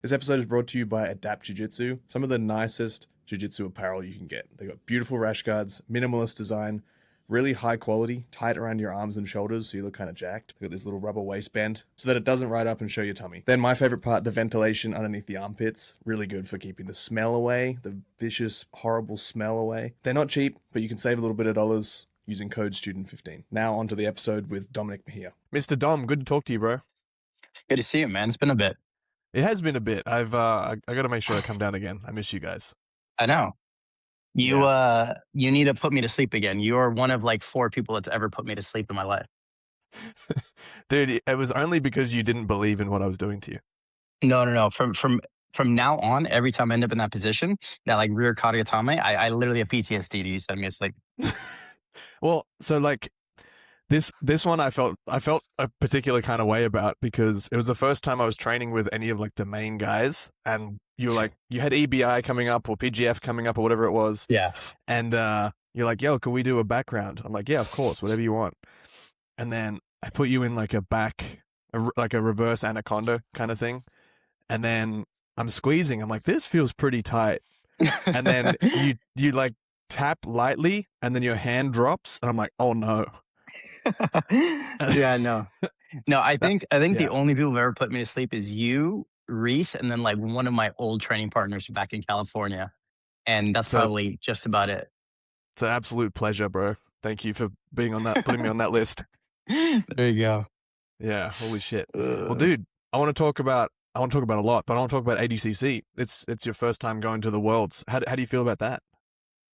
This episode is brought to you by Adapt Jiu-Jitsu, some of the nicest jiu-jitsu apparel you can get. They got beautiful rash guards, minimalist design, really high quality, tight around your arms and shoulders so you look kind of jacked. They got this little rubber waistband so that it doesn't ride up and show your tummy. Then my favorite part, the ventilation underneath the armpits, really good for keeping the smell away, the vicious, horrible smell away. They're not cheap, but you can save a little bit of dollars using code STUDENT15. Now onto the episode with Dominic Mejia. Mr. Dom, good to talk to you, bro. Good to see you, man. It's been a bit. It has been a bit. I got to make sure I come down again. I miss you guys. I know. You you need to put me to sleep again. You are one of like 4 people that's ever put me to sleep in my life. Dude, it was only because you didn't believe in what I was doing to you. No. From now on, every time I end up in that position, that like rear katagatame, I literally have PTSD to you send me asleep. Well, so like this one I felt a particular kind of way about because it was the first time I was training with any of like the main guys, and you were like, you had EBI coming up or PGF coming up or whatever it was. Yeah. And you're like, yo, can we do a background? I'm like, yeah, of course, whatever you want. And then I put you in like like a reverse anaconda kind of thing. And then I'm squeezing. I'm like, this feels pretty tight. And then you like tap lightly and then your hand drops. And I'm like, oh no. Yeah, no. No, I think yeah. the only people who've ever put me to sleep is you, Reese, and then like one of my old training partners back in California. And that's probably just about it. It's an absolute pleasure, bro. Thank you for being on that, putting me on that list. There you go. Yeah, holy shit. Well, dude, I want to talk about a lot, but I want to talk about ADCC. It's your first time going to the Worlds. How do you feel about that?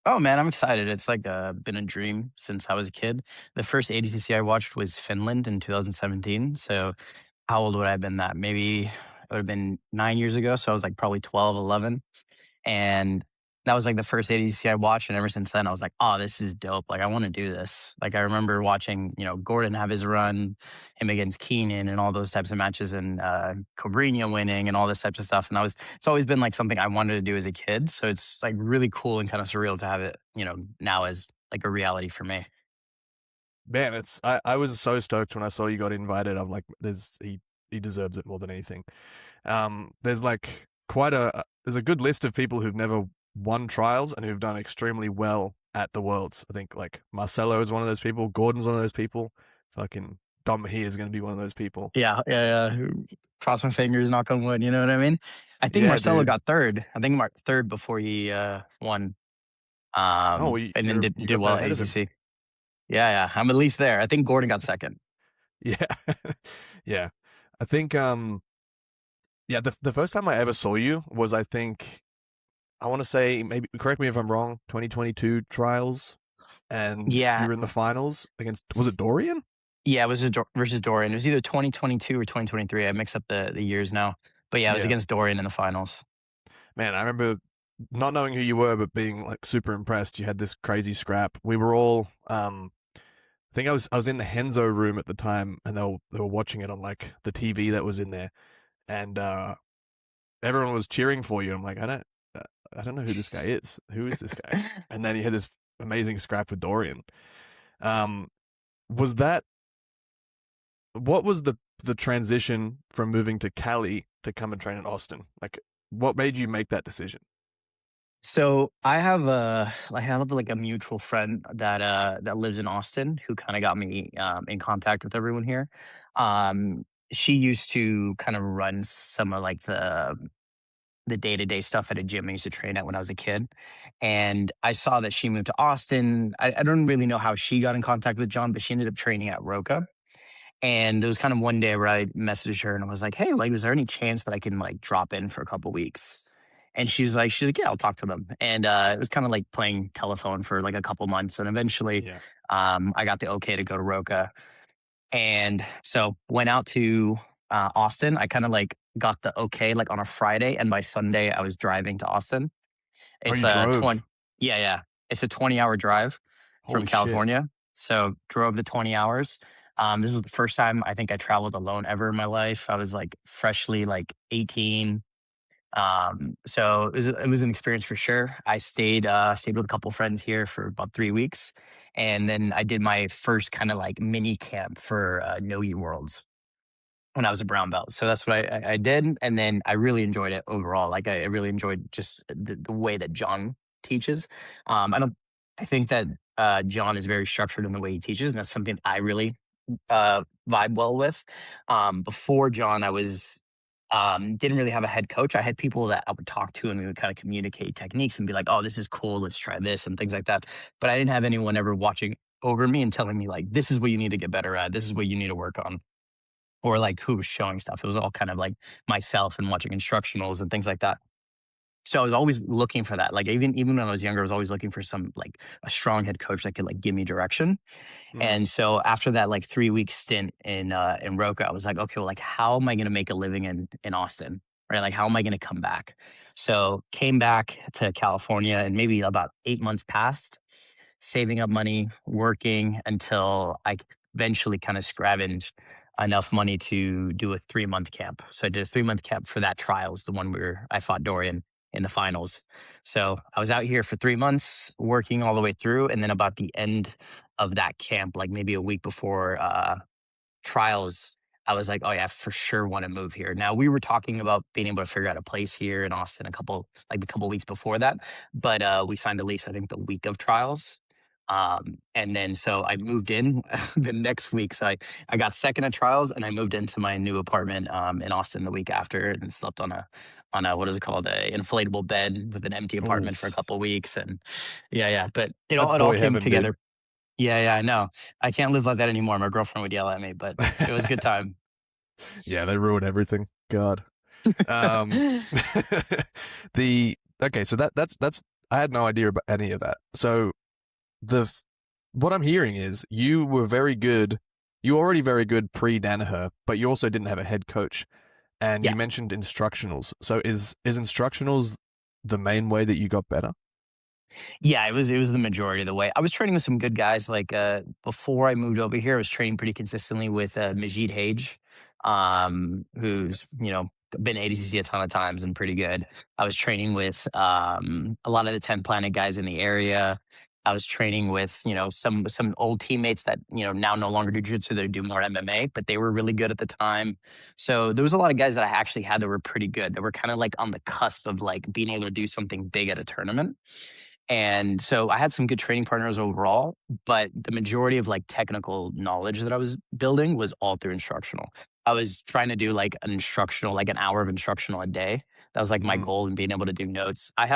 Oh man, I'm excited. It's like been a dream since I was a kid. The first ADCC I watched was Finland in 2017. So how old would I have been that? Maybe it would have been 9 years ago. So I was like probably 12, 11. And that was like the first ADCC I watched. And ever since then, I was like, oh, this is dope. Like, I want to do this. Like, I remember watching, Gordon have his run, him against Keenan and all those types of matches, and Cobrinha winning and all this types of stuff. And it's always been like something I wanted to do as a kid. So it's like really cool and kind of surreal to have it, now as like a reality for me. Man, I was so stoked when I saw you got invited. I'm like, he deserves it more than anything. There's like there's a good list of people who've never won trials and who've done extremely well at the Worlds. I think like Marcelo is one of those people. Gordon's one of those people. Fucking Dom Mejia is going to be one of those people. Yeah. Cross my fingers, knock on wood. You know what I mean? I think Marcelo got third. I think third before he won. And then did well at ADCC. Yeah. I'm at least there. I think Gordon got second. Yeah. Yeah. I think the first time I ever saw you was, I want to say, maybe correct me if I'm wrong, 2022 trials, and you were in the finals against, was it Dorian? Yeah, it was versus Dorian. It was either 2022 or 2023. I mix up the years now. But yeah, it was against Dorian in the finals. Man, I remember not knowing who you were, but being like super impressed. You had this crazy scrap. We were all, I think I was in the Henzo room at the time, and they were watching it on like the TV that was in there, and everyone was cheering for you. I'm like, I don't know who this guy is. Who is this guy? And then you had this amazing scrap with Dorian. What was the transition from moving to Cali to come and train in Austin? Like, what made you make that decision? So I have like a mutual friend that lives in Austin who kind of got me in contact with everyone here. She used to kind of run some of like the day-to-day stuff at a gym I used to train at when I was a kid. And I saw that she moved to Austin. I don't really know how she got in contact with John, but she ended up training at Roca. And there was kind of one day where I messaged her and I was like, hey, like, is there any chance that I can like drop in for a couple weeks? And she's like, yeah, I'll talk to them. And it was kind of like playing telephone for like a couple months. And eventually I got the okay to go to Roca. And so went out to Austin. I kind of like got the okay like on a Friday, and by Sunday I was driving to Austin. It's a 20. Yeah. It's a 20-hour drive from California. Shit. So drove the 20 hours. This was the first time I think I traveled alone ever in my life. I was like freshly like 18. So it was an experience for sure. I stayed with a couple friends here for about 3 weeks, and then I did my first kind of like mini camp for Nogi Worlds. when I was a brown belt. So that's what I did, and then I really enjoyed it overall. Like I really enjoyed just the way that John teaches. I don't. I think that John is very structured in the way he teaches, and that's something I really vibe well with. Before John, I was didn't really have a head coach. I had people that I would talk to, and we would kind of communicate techniques and be like, "Oh, this is cool. Let's try this," and things like that. But I didn't have anyone ever watching over me and telling me like, "This is what you need to get better at. This is what you need to work on." Or like who was showing stuff. It was all kind of like myself and watching instructionals and things like that. So I was always looking for that. Like even when I was younger, I was always looking for some like a strong head coach that could like give me direction. Mm, And so after that like 3 week stint in Roca, I was like, okay, well, like how am I gonna make a living in Austin? Right. Like how am I gonna come back? So came back to California and maybe about 8 months passed saving up money, working until I eventually kind of scavenged enough money to do a 3 month camp. So I did a 3 month camp for that trials, the one where I fought Dorian in the finals. So I was out here for 3 months working all the way through. And then about the end of that camp, like maybe a week before trials, I was like, "Oh yeah, for sure want to move here." Now we were talking about being able to figure out a place here in Austin a couple weeks before that, but we signed a lease I think the week of trials. And then so I moved in the next week. So I got second at trials and I moved into my new apartment in Austin the week after and slept on a what is it called, a inflatable bed with an empty apartment for a oof. couple weeks. And yeah, but That's it all boy came heaven, dude. together. Yeah, I know. I can't live like that anymore. My girlfriend would yell at me, but it was a good time. Yeah, they ruin everything. God. Um, the okay, so that's I had no idea about any of that. So the what I'm hearing is you were very good. You were already very good pre Danaher, but you also didn't have a head coach. And Yeah. you mentioned instructionals. So is instructionals the main way that you got better? Yeah, it was the majority of the way. I was training with some good guys. Like before I moved over here, I was training pretty consistently with Mejia, who's been ADCC a ton of times and pretty good. I was training with a lot of the 10 Planet guys in the area. I was training with some old teammates that now no longer do jiu-jitsu, they do more MMA, but they were really good at the time. So there was a lot of guys that I actually had that were pretty good, that were kind of like on the cusp of like being able to do something big at a tournament. And so I had some good training partners overall, but the majority of like technical knowledge that I was building was all through instructional. I was trying to do like an instructional, like an hour of instructional a day. That was like my Mm, goal in being able to do notes. I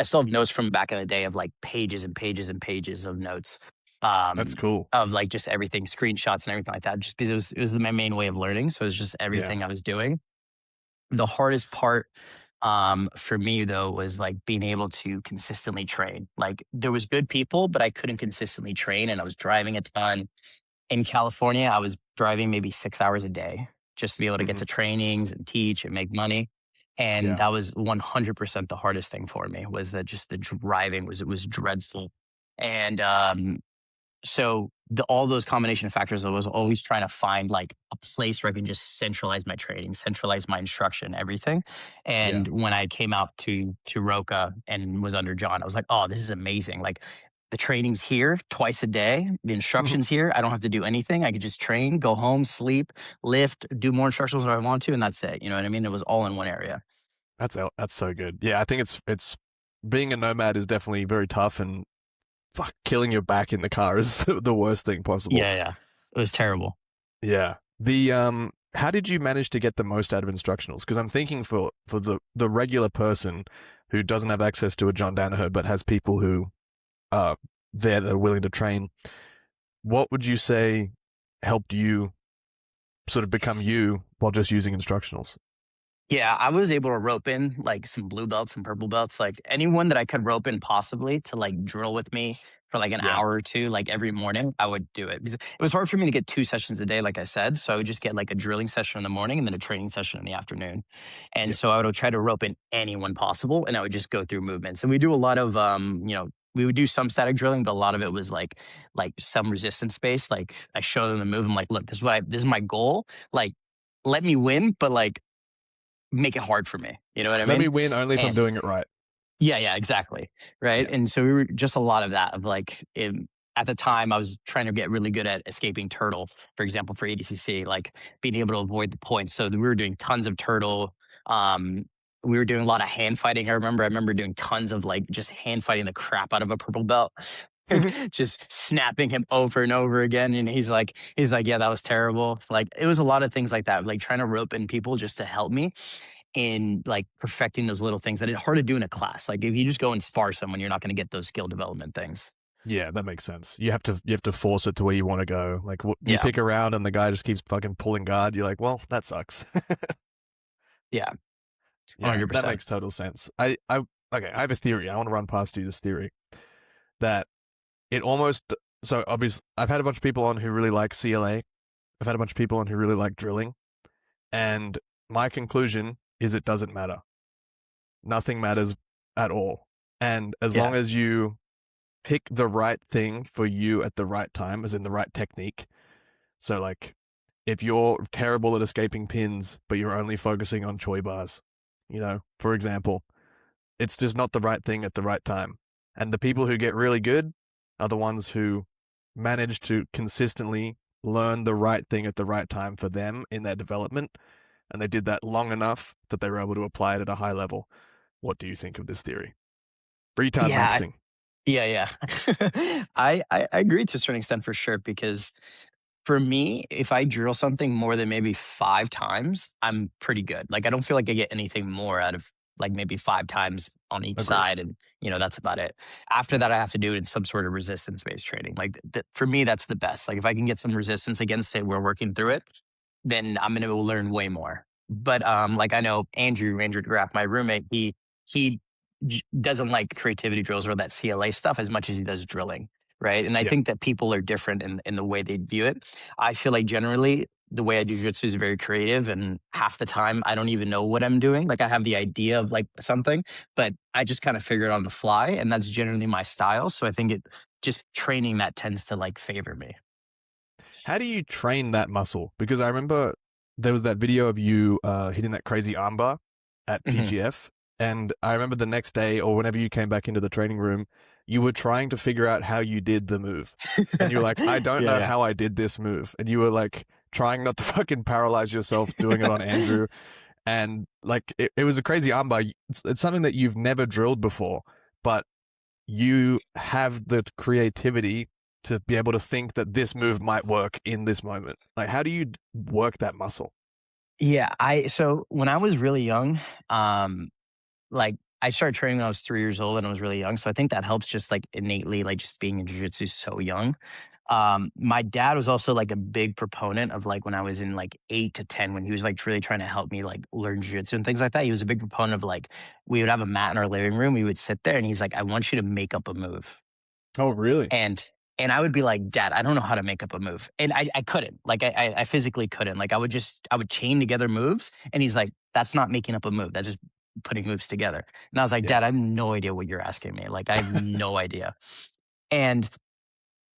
still have notes from back in the day of like pages and pages and pages of notes, that's um, cool. of like just everything, screenshots and everything like that, just because it was my main way of learning. So it was just Yeah. everything I was doing. The hardest part for me though was like being able to consistently train. Like there was good people, but I couldn't consistently train and I was driving a ton. In California, I was driving maybe 6 hours a day just to be able to get Hmm. to trainings and teach and make money. And Yeah. that was 100% the hardest thing for me, was that just the driving was, it was dreadful. And so all those combination of factors, I was always trying to find like a place where I can just centralize my training, centralize my instruction, everything. Yeah. And when I came out to Roca and was under John, I was like, oh, this is amazing. Like the training's here twice a day. The instruction's here. I don't have to do anything. I could just train, go home, sleep, lift, do more instructions if I want to, and that's it. You know what I mean? It was all in one area. That's so good. Yeah, I think it's being a nomad is definitely very tough, and fuck, killing your back in the car is the worst thing possible. Yeah. It was terrible. Yeah. The how did you manage to get the most out of instructionals? Because I'm thinking for the regular person who doesn't have access to a John Danaher but has people who are there that are willing to train, what would you say helped you sort of become you while just using instructionals? Yeah, I was able to rope in like some blue belts and purple belts, like anyone that I could rope in possibly to like drill with me for like an Yeah. hour or two, like every morning, I would do it because it was hard for me to get 2 sessions a day, like I said. So I would just get like a drilling session in the morning and then a training session in the afternoon. And Yeah. so I would try to rope in anyone possible and I would just go through movements. And we do a lot of, we would do some static drilling, but a lot of it was like some resistance based. Like I show them the move. I'm like, look, this is my goal. Like, let me win, but like make it hard for me. You know what I Let me mean? win only if I'm And doing it right. yeah, exactly. Right. Yeah. And so we were just a lot of that of like at the time I was trying to get really good at escaping turtle, for example, for ADCC, like being able to avoid the points. So we were doing tons of turtle. Um, we were doing a lot of hand fighting. I remember doing tons of like just hand fighting the crap out of a purple belt. Just snapping him over and over again. And he's like, yeah, that was terrible. Like it was a lot of things like that, like trying to rope in people just to help me in like perfecting those little things that it's hard to do in a class. Like if you just go and spar someone, you're not going to get those skill development things. Yeah, that makes sense. You have to force it to where you want to go. Like you Yeah. pick around and the guy just keeps fucking pulling guard. You're like, well, that sucks. Yeah. Yeah, that 100%. makes total sense. Okay, I have a theory. I want to run past you this theory that it almost so obviously I've had a bunch of people on who really like CLA. I've had a bunch of people on who really like drilling, and my conclusion is it doesn't matter. Nothing matters at all. And as Yeah. long as you pick the right thing for you at the right time, as in the right technique. So like if you're terrible at escaping pins, but you're only focusing on choi bars, for example, it's just not the right thing at the right time. And the people who get really good are the ones who manage to consistently learn the right thing at the right time for them in their development. And they did that long enough that they were able to apply it at a high level. What do you think of this theory? Retard Yeah. maxing. Yeah. Yeah. I agree to a certain extent for sure because for me, if I drill something more than maybe 5 times, I'm pretty good. Like, I don't feel like I get anything more out of, like, maybe 5 times on each Agreed. side, and, that's about it. After that, I have to do it in some sort of resistance-based training. Like, for me, that's the best. Like, if I can get some resistance against it, we're working through it, then I'm gonna learn way more. But, like, I know Andrew Graff, my roommate, he doesn't like creativity drills or that CLA stuff as much as he does drilling, right? And I Yeah. think that people are different in the way they view it. I feel like generally the way I do jiu-jitsu is very creative, and half the time I don't even know what I'm doing. Like I have the idea of like something, but I just kind of figure it on the fly, and that's generally my style. So I think it just training that tends to like favor me. How do you train that muscle? Because I remember there was that video of you hitting that crazy armbar at Mhm. PGF. And I remember the next day or whenever you came back into the training room, you were trying to figure out how you did the move. And you were like, I don't know Yeah, how I did this move. And you were like trying not to fucking paralyze yourself doing it on Andrew. And like it was a crazy armbar. It's something that you've never drilled before, but you have the creativity to be able to think that this move might work in this moment. Like, how do you work that muscle? yeah. So when I was really young, like I started training when I was 3 years old and I was really young. So I think that helps just like innately, like just being in jiu-jitsu so young. My dad was also like a big proponent of like when I was in like 8 to 10, when he was like really trying to help me like learn jiu-jitsu and things like that. He was a big proponent of like we would have a mat in our living room. We would sit there and he's like, I want you to make up a move. Oh, really? And I would be like, Dad, I don't know how to make up a move. And I couldn't. Like I physically couldn't. Like I would chain together moves. And he's like, that's not making up a move. That's just putting moves together. And I was like, Yeah. Dad, I have no idea what you're asking me. Like I have no idea. And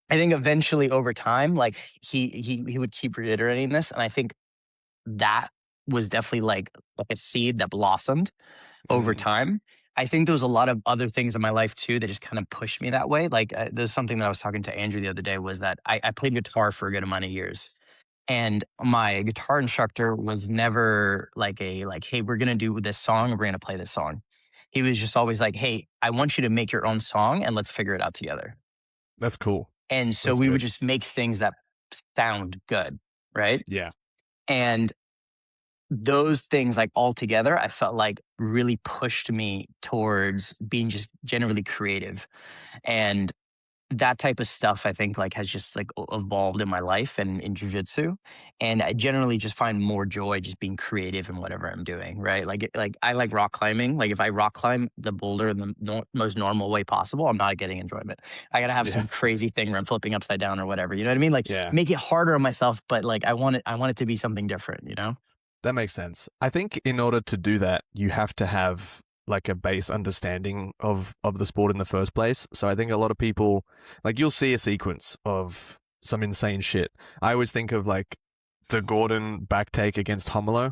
I think eventually over time, like he would keep reiterating this. And I think that was definitely like a seed that blossomed over Mm, time. I think there was a lot of other things in my life too that just kind of pushed me that way. Like there's something that I was talking to Andrew the other day was that I played guitar for a good amount of years, and my guitar instructor was never like hey, we're gonna do this song, we're gonna play this song. He was just always like, hey, I want you to make your own song and let's figure it out together. that's cool. And so That's we would good. just make things that sound good, right? Yeah. And those things like all together, I felt like really pushed me towards being just generally creative. And that type of stuff I think like has just like evolved in my life and in jujitsu. And I generally just find more joy just being creative in whatever I'm doing, right? Like I like rock climbing. Like if I rock climb the boulder in the most normal way possible, I'm not getting enjoyment. I gotta have Yeah. some crazy thing where I'm flipping upside down or whatever. You know what I mean? Like Yeah. make it harder on myself, but like I want it to be something different, you know? That makes sense. I think in order to do that, you have to have like a base understanding of the sport in the first place. So I think a lot of people like you'll see a sequence of some insane shit. I always think of like the Gordon back take against Homolo,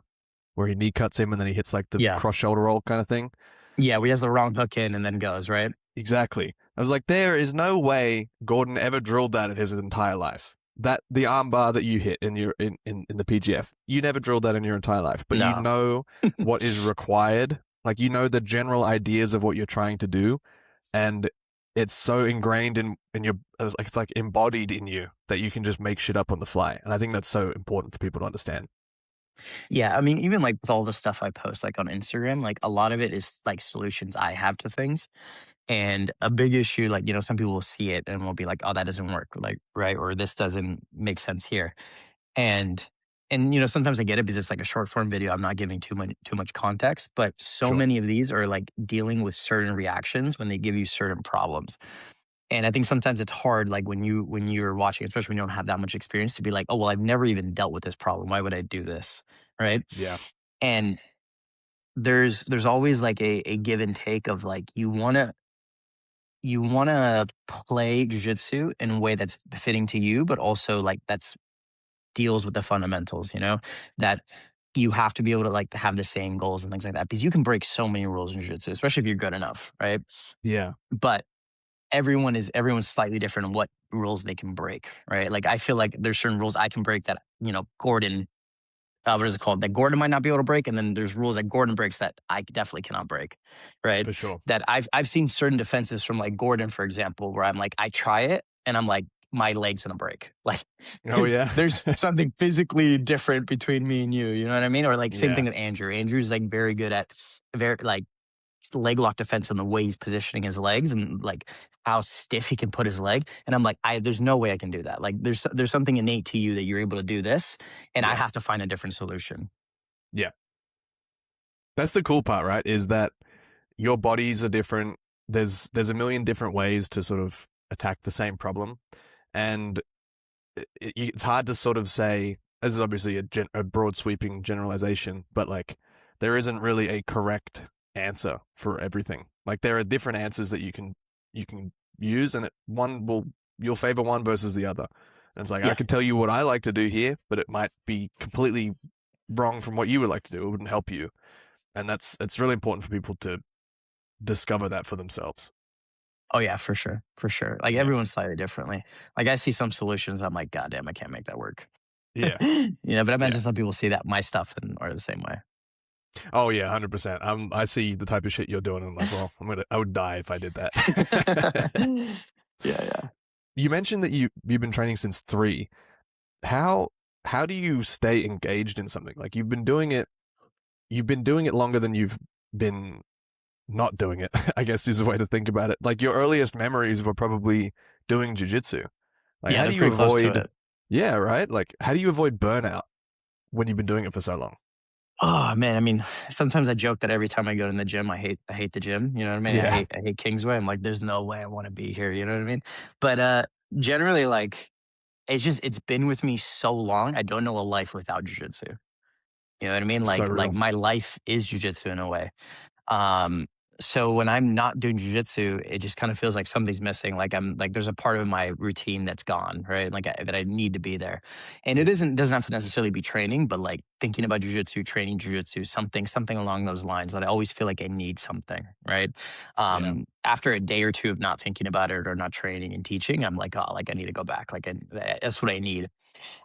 where he knee cuts him and then he hits like the Yeah. cross shoulder roll kind of thing. Yeah, we has the wrong hook in and then goes, right? Exactly. I was like, there is no way Gordon ever drilled that in his entire life. That the arm bar that you hit in your in the PGF, you never drilled that in your entire life, but you No. know what is required. Like you know the general ideas of what you're trying to do, and it's so ingrained in your like it's like embodied in you that you can just make shit up on the fly. And I think that's so important for people to understand. Yeah, I mean, even like with all the stuff I post like on Instagram, like a lot of it is like solutions I have to things. And a big issue, like, some people will see it and will be like, oh, that doesn't work, like, right? Or this doesn't make sense here. And sometimes I get it because it's like a short form video. I'm not giving too much context, but so Sure. many of these are like dealing with certain reactions when they give you certain problems. And I think sometimes it's hard, like when you're watching, especially when you don't have that much experience, to be like, oh well, I've never even dealt with this problem. Why would I do this? Right. Yeah. And there's always like a give and take of like you wanna play jujitsu in a way that's fitting to you, but also like that's deals with the fundamentals, that you have to be able to like have the same goals and things like that because you can break so many rules in jiu-jitsu, especially if you're good enough, right? Yeah. But everyone's slightly different in what rules they can break, right? Like I feel like there's certain rules I can break that, Gordon what is it called? That Gordon might not be able to break, and then there's rules that Gordon breaks that I definitely cannot break, right? For sure. That I've seen certain defenses from like Gordon, for example, where I'm like I try it and I'm like my leg's gonna break. Like Oh yeah. there's something physically different between me and you. You know what I mean? Or like same thing Yeah. with Andrew. Andrew's like very good at very like leg lock defense and the way he's positioning his legs and like how stiff he can put his leg. And I'm like, there's no way I can do that. Like there's something innate to you that you're able to do this, and I Yeah. have to find a different solution. Yeah. That's the cool part, right? Is that your bodies are different. There's a million different ways to sort of attack the same problem, and it's hard to sort of say. This is obviously a broad sweeping generalization, but like there isn't really a correct answer for everything. Like there are different answers that you can use, and you'll favor one versus the other. And it's like I Yeah. could tell you what I like to do here, but it might be completely wrong from what you would like to do. It wouldn't help you, and it's really important for people to discover that for themselves. Oh yeah, for sure. For sure. Like Yeah. everyone's slightly differently. Like I see some solutions, I'm like, God damn, I can't make that work. Yeah. But I Yeah. imagine some people see that my stuff and are the same way. Oh yeah, 100%. I see the type of shit you're doing, and I'm like, well, I would die if I did that. Yeah, yeah. You mentioned that you've been training since 3. How how do you stay engaged in something? Like you've been doing it longer than you've been not doing it, I guess is the way to think about it. Like your earliest memories were probably doing jiu-jitsu. Like Yeah, how they're do you pretty close to avoid it. Yeah, right? Like how do you avoid burnout when you've been doing it for so long? Oh man, I mean, sometimes I joke that every time I go to the gym, I hate the gym. You know what I mean? I Yeah. hate I hate Kingsway. I'm like, there's no way I want to be here. You know what I mean? But generally, like, it's been with me so long. I don't know a life without jujitsu. You know what I mean? So Like real. my life is jujitsu in a way. Um, so when I'm not doing jujitsu, it just kind of feels like something's missing. Like I'm like there's a part of my routine that's gone, right? Like that I need to be there. And it isn't doesn't have to necessarily be training, but like thinking about jujitsu, training jujitsu, something along those lines that I always feel like I need something, right? Yeah. After a day or two of not thinking about it or not training and teaching, I'm like, oh, like I need to go back. Like that's what I need.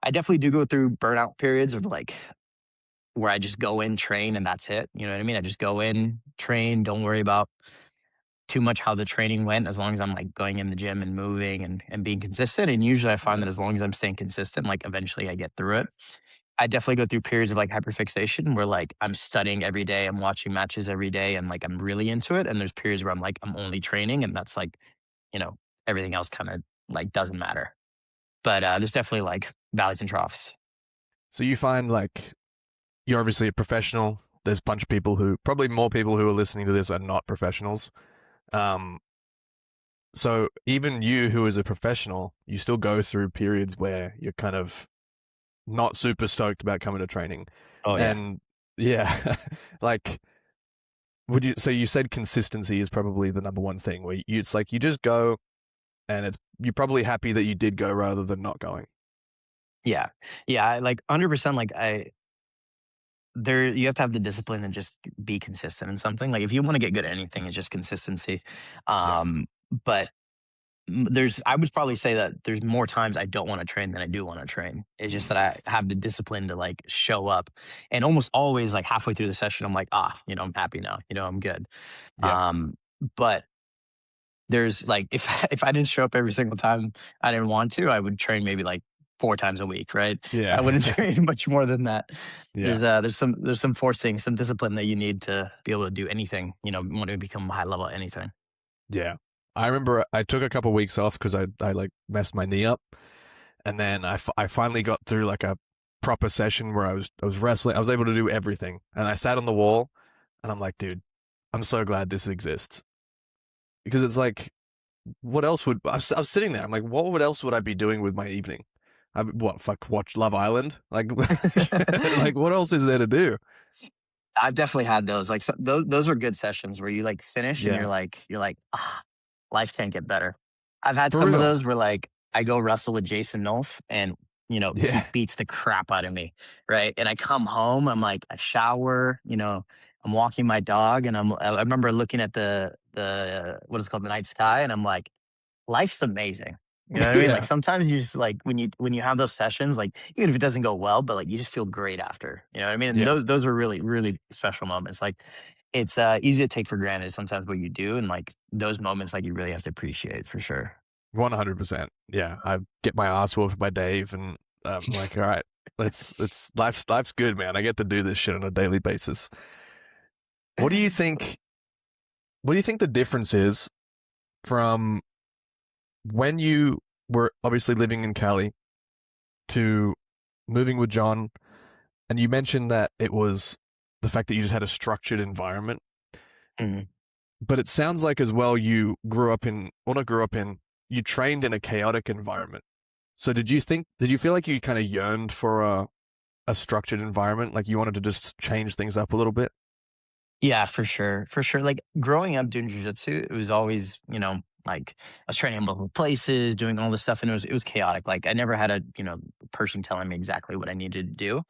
I definitely do go through burnout periods of like where I just go in, train, and that's it. You know what I mean? I just go in, train, don't worry about too much how the training went as long as I'm like going in the gym and moving and being consistent. And usually I find Yeah. that as long as I'm staying consistent, like eventually I get through it. I definitely go through periods of like hyperfixation where like I'm studying every day, I'm watching matches every day, and like I'm really into it. And there's periods where I'm like, I'm only training, and that's like, you know, everything else kind of like doesn't matter. But there's definitely like valleys and troughs. So you find like you're obviously a professional. There's a bunch of people who probably more people who are listening to this are not professionals. Um, so even you who is a professional, you still go through periods where you're kind of not super stoked about coming to training. Oh yeah. And yeah, like so you said consistency is probably the number one thing where it's like you just go and you're probably happy that you did go rather than not going. Yeah. Yeah. Like 100%. Like there you have to have the discipline and just be consistent in something. Like if you want to get good at anything, it's just consistency. Yeah. But there's I would probably say that there's more times I don't want to train than I do want to train. It's just that I have the discipline to like show up, and almost always like halfway through the session, I'm like, I'm happy now. I'm good. Yeah. Um, but there's like if I didn't show up every single time I didn't want to, I would train maybe like 4 times a week, right? I Yeah. wouldn't train much more than that. Yeah. There's some forcing, some discipline that you need to be able to do anything, want to become high level at anything. Yeah. I remember I took a couple weeks off because I like messed my knee up. And then I finally got through like a proper session where I was wrestling. I was able to do everything. And I sat on the wall and I'm like, dude, I'm so glad this exists. Because it's like, what else I was sitting there. I'm like, what else would I be doing with my evening? Watch Love Island? Like, like what else is there to do? I've definitely had those. Like those are good sessions where you like finish and Yeah. you're like, life can't get better. I've had For some of real. those where like I go wrestle with Jason Nolf and he Yeah. beats the crap out of me, right? And I come home, I'm like, I shower, I'm walking my dog, and I remember looking at the what is it called, the night sky, and I'm like, life's amazing. You know what I mean? Like Yeah. sometimes you just like when you have those sessions, like even if it doesn't go well, but like you just feel great after. You know what I mean? And Yeah. those are really, really special moments. Like it's easy to take for granted sometimes what you do, and like those moments like you really have to appreciate for sure. 100%. Yeah. I get my ass whooped by Dave and I'm like, all right, life's good, man. I get to do this shit on a daily basis. What do you think what do you think the difference is from when you were obviously living in Cali to moving with John? And you mentioned that it was the fact that you just had a structured environment, Mhm. but it sounds like as well you grew up in, or not grew up in, you trained in a chaotic environment. So did you feel like you kind of yearned for a structured environment? Like you wanted to just change things up a little bit? Yeah, for sure. For sure. Like growing up doing jujitsu, it was always, like I was training in multiple places, doing all this stuff, and it was chaotic. Like I never had a, person telling me exactly what I needed to do.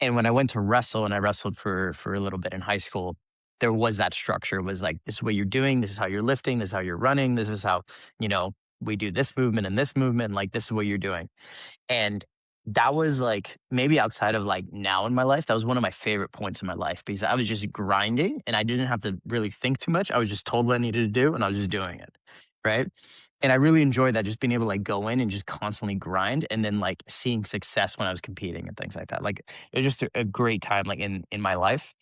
And when I went to wrestle and I wrestled for a little bit in high school, there was that structure. It was like, this is what you're doing, this is how you're lifting, this is how you're running, this is how, we do this movement and this movement, and like this is what you're doing. And that was like maybe outside of like now in my life, that was one of my favorite points in my life because I was just grinding and I didn't have to really think too much. I was just told what I needed to do and I was just doing it. Right. And I really enjoyed that, just being able to like go in and just constantly grind and then like seeing success when I was competing and things like that. Like it was just a great time like in my life.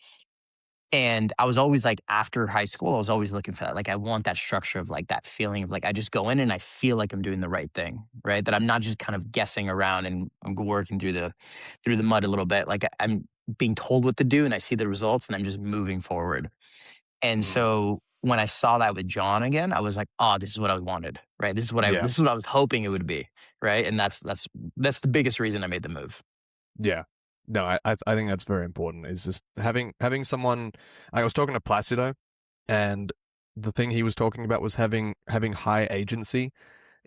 And I was always like, after high school, I was always looking for that. Like, I want that structure of like that feeling of like, I just go in and I feel like I'm doing the right thing, right? That I'm not just kind of guessing around and I'm working through the mud a little bit. Like, I'm being told what to do and I see the results and I'm just moving forward. And Mm, so when I saw that with John again, I was like, oh, this is what I wanted, right? yeah. This is what I was hoping it would be, right? And that's the biggest reason I made the move. Yeah. No, I think that's very important. Is just having someone. I was talking to Placido, and the thing he was talking about was having high agency.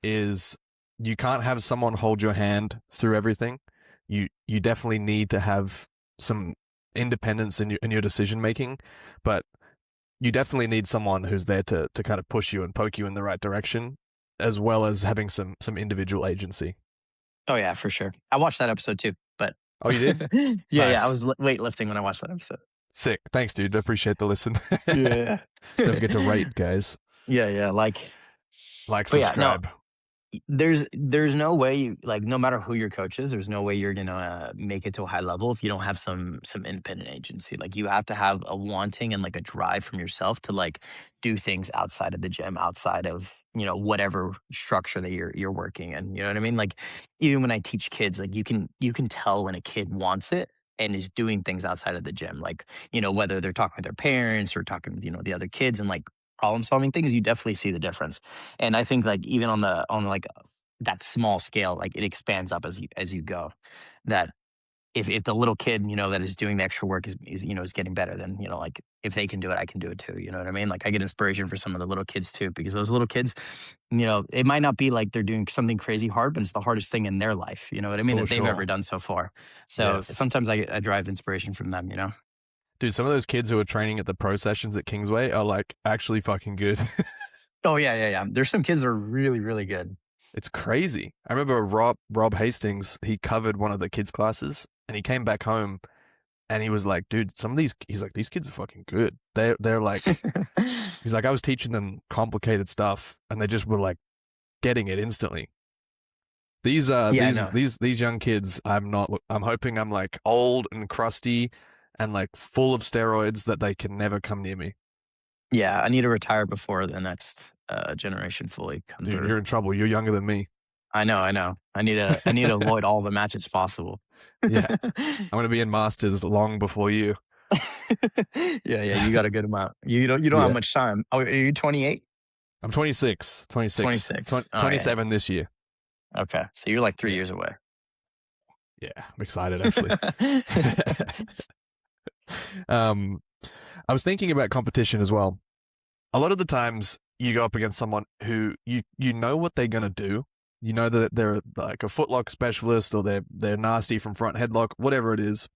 Is you can't have someone hold your hand through everything. You definitely need to have some independence in your decision making, but you definitely need someone who's there to kind of push you and poke you in the right direction, as well as having some individual agency. Oh yeah, for sure. I watched that episode too, but Oh, you did? yeah, I Nice. was weightlifting when I watched that episode. Sick. Thanks, dude. I appreciate the listen. Yeah. Don't forget to rate, guys. Yeah, yeah, like Like, but yeah, no, subscribe. there's no way like no matter who your coach is, there's no way you're gonna make it to a high level if you don't have some independent agency. Like you have to have a wanting and like a drive from yourself to like do things outside of the gym, outside of whatever structure that you're working in. You know what I mean? Like even when I teach kids, like you can tell when a kid wants it and is doing things outside of the gym, like whether they're talking with their parents or talking with the other kids and like problem solving things, you definitely see the difference. And I think like even on like that small scale, like it expands up as you go. That if the little kid, that is doing the extra work is getting better, then, like, if they can do it, I can do it too. You know what I mean? Like, I get inspiration for some of the little kids too, because those little kids, it might not be like they're doing something crazy hard, but it's the hardest thing in their life. You know what I mean? For That they've ever sure. done so far. So Yes. sometimes I drive inspiration from them. Dude, some of those kids who are training at the pro sessions at Kingsway are like actually fucking good. Oh yeah, yeah, yeah. There's some kids that are really, really good. It's crazy. I remember Rob Hastings, he covered one of the kids' classes and he came back home and he was like, dude, some of these he's like, these kids are fucking good. They're like he's like, I was teaching them complicated stuff and they just were like getting it instantly. These Yeah, these no. these these young kids, I'm hoping I'm like old and crusty and like full of steroids that they can never come near me. Yeah, I need to retire before the next generation fully come Dude, through. you're in trouble. You're younger than me. I know, I know. I need to avoid all the matches possible. Yeah. I'm gonna be in masters long before you. Yeah, yeah, you got a good amount. You don't have Yeah. much time. Oh, are you 28? I'm 26, 26, 26. Oh yeah. 27 this year. Okay. So you're like 3 Yeah. years away. Yeah. I'm excited actually. um, I was thinking about competition as well. A lot of the times you go up against someone who you know what they're gonna do. You know that they're like a footlock specialist or they're nasty from front headlock, whatever it is.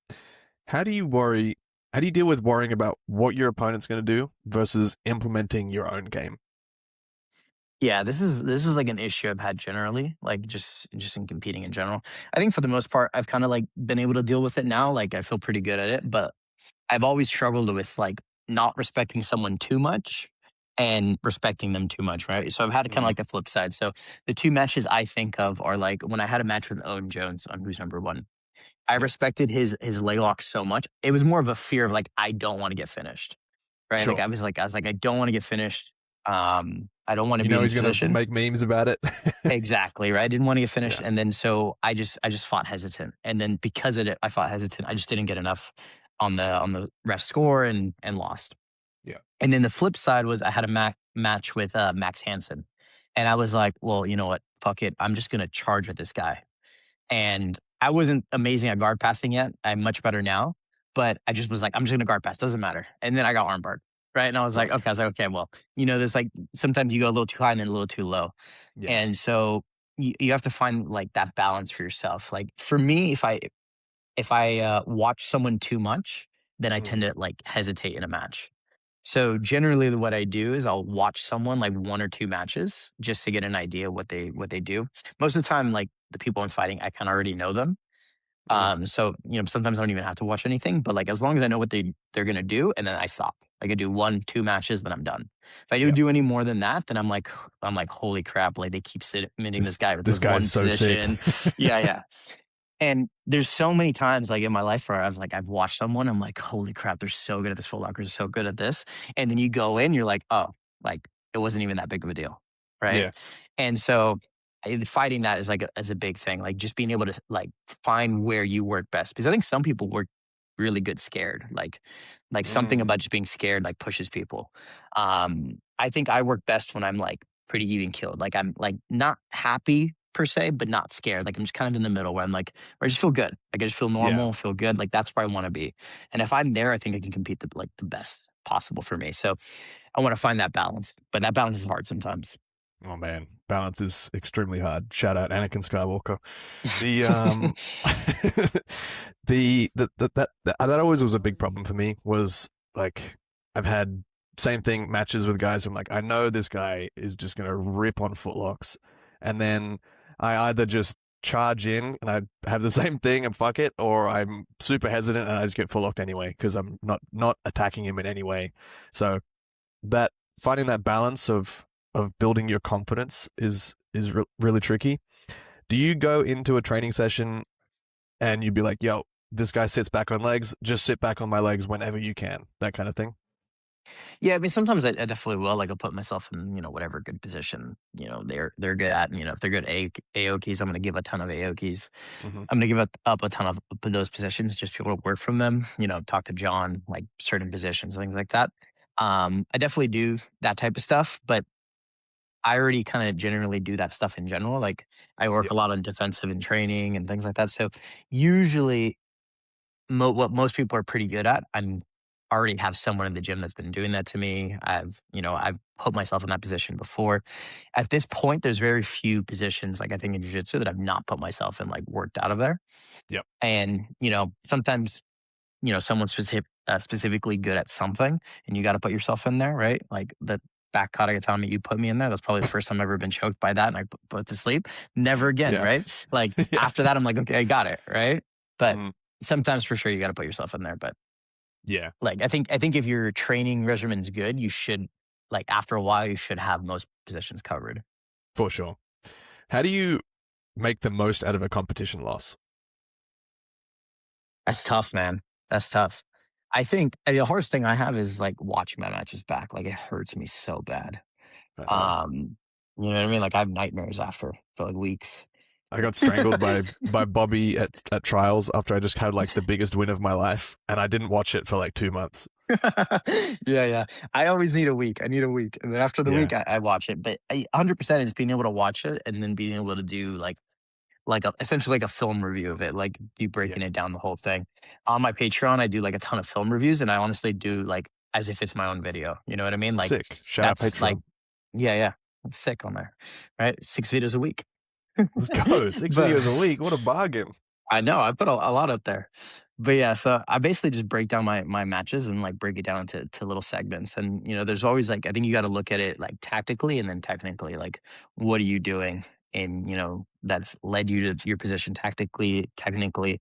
How do you worry? How do you deal with worrying about what your opponent's going to do versus implementing your own game? Yeah, this is like an issue I've had generally, like just in competing in general. I think for the most part, I've kind of like been able to deal with it now. Like I feel pretty good at it, but I've always struggled with like not respecting someone too much and respecting them too much, right? So I've had kind of Mm, like the flip side. So the two matches I think of are like when I had a match with Owen Jones on Who's Number One. I yep. respected his leg lock so much. It was more of a fear of like I don't want to get finished, right? Like Sure. I was like I don't want to get finished. I don't want to You be know in he's this going to position. make memes about it. Exactly, right? I didn't wanna get finished, Yeah. and then so I just fought hesitant, and then because of it, I fought hesitant, I just didn't get enough on the ref score and lost. Yeah. And then the flip side was I had a match with, Max Hansen, and I was like, "Well, you know what? Fuck it. I'm just gonna charge at this guy." And I wasn't amazing at guard passing yet. I'm much better now, but I just was like, I'm just gonna guard pass, doesn't matter. And then I got armbarred, right? And Right. I was like, okay, well, there's like sometimes you go a little too high and then a little too low, Yeah. and so you have to find like that balance for yourself. Like for me, if I watch someone too much, then I Mm, tend to like hesitate in a match. So generally, what I do is I'll watch someone like one or two matches just to get an idea what they do. Most of the time, like the people I'm fighting, I kind of already know them. mm, So sometimes I don't even have to watch anything. But like as long as I know what they're gonna do, and then I stop. Like I do one, two matches, then I'm done. If I do yeah. do any more than that, then I'm like, holy crap! Like they keep submitting this This guy with this this guy's one so sick. position. Yeah, yeah. And there's so many times like in my life where I was like, I've watched someone, I'm like, holy crap, they're so good at this. Foot Lockers are so good at this. And then you go in, you're like, oh, like it wasn't even that big of a deal. Right. Yeah. And so fighting that is like is a big thing. Like just being able to like find where you work best. Because I think some people work really good scared. Like something Mm, about just being scared like pushes people. I think I work best when I'm like pretty even killed. Like I'm like not happy per se, but not scared. Like I'm just kind of in the middle where I'm like, where I just feel good. Like I just feel yeah. normal, feel good. Like that's where I want to be. And if I'm there, I think I can compete the best possible for me. So I want to find that balance, but that balance is hard sometimes. Oh man, balance is extremely hard. Shout out Anakin Skywalker. The that always was a big problem for me. Was like I've had same thing matches with guys. Who I'm like, I know this guy is just gonna rip on footlocks, and then I either just charge in and I have the same thing and fuck it, or I'm super hesitant and I just get footlocked anyway because I'm not attacking him in any way. So that finding that balance of building your confidence is really tricky. Do you go into a training session and you'd be like, "Yo, this guy sits back on legs. Just sit back on my legs whenever you can." That kind of thing. Yeah, I mean, sometimes I definitely will. Like, I'll put myself in, whatever good position, they're good at. If they're good AOKs, I'm going to give a ton of AOKs. Hmm. I'm going to give up a ton of those positions, just be able to work from them. Talk to John, like certain positions, things like that. I definitely do that type of stuff, but I already kind of generally do that stuff in general. Like, I work Yeah. a lot on defensive and training and things like that. So usually. what most people are pretty good at. I'm already have someone in the gym that's been doing that to me. I've put myself in that position before. At this point, there's very few positions like I think in jiu-jitsu that I've not put myself in, like worked out of there. Yep. And sometimes someone's specifically good at something, and you got to put yourself in there, right? Like the back katagami, you put me in there. That's probably the first time I've ever been choked by that, and I put to sleep. Never again, Yeah. right? Like Yeah. after that, I'm like, okay, I got it, right? But Mhm. sometimes for sure you got to put yourself in there. But Yeah, like I think if your training regimen's good, you should like after a while you should have most positions covered. for sure. How do you make the most out of a competition loss? That's tough, man. That's tough. I think the hardest thing I have is like watching my matches back. Like it hurts me so bad. Uh, Um, you know what I mean? Like I have nightmares after for like weeks. I got strangled by Bobby at trials after I just had like the biggest win of my life, and I didn't watch it for like 2 months. Yeah, yeah. I always need a week. I need a week, and then after the week, Yeah, I watch it. But 100% is being able to watch it and then being able to do like a essentially like a film review of it, like you yeah, breaking it down the whole thing. On my Patreon, I do like a ton of film reviews, and I honestly do like as if it's my own video. You know what I mean? Like sick. Shout out that's like Patreon. yeah, yeah. I'm sick on there, right? 6 videos a week. Let's go. Six But videos a week. What a bargain. I know I put a lot up there. But yeah, so I basically just break down my matches and like break it down into little segments. And there's always like I think you got to look at it like tactically and then technically. Like, what are you doing? And that's led you to your position tactically, technically,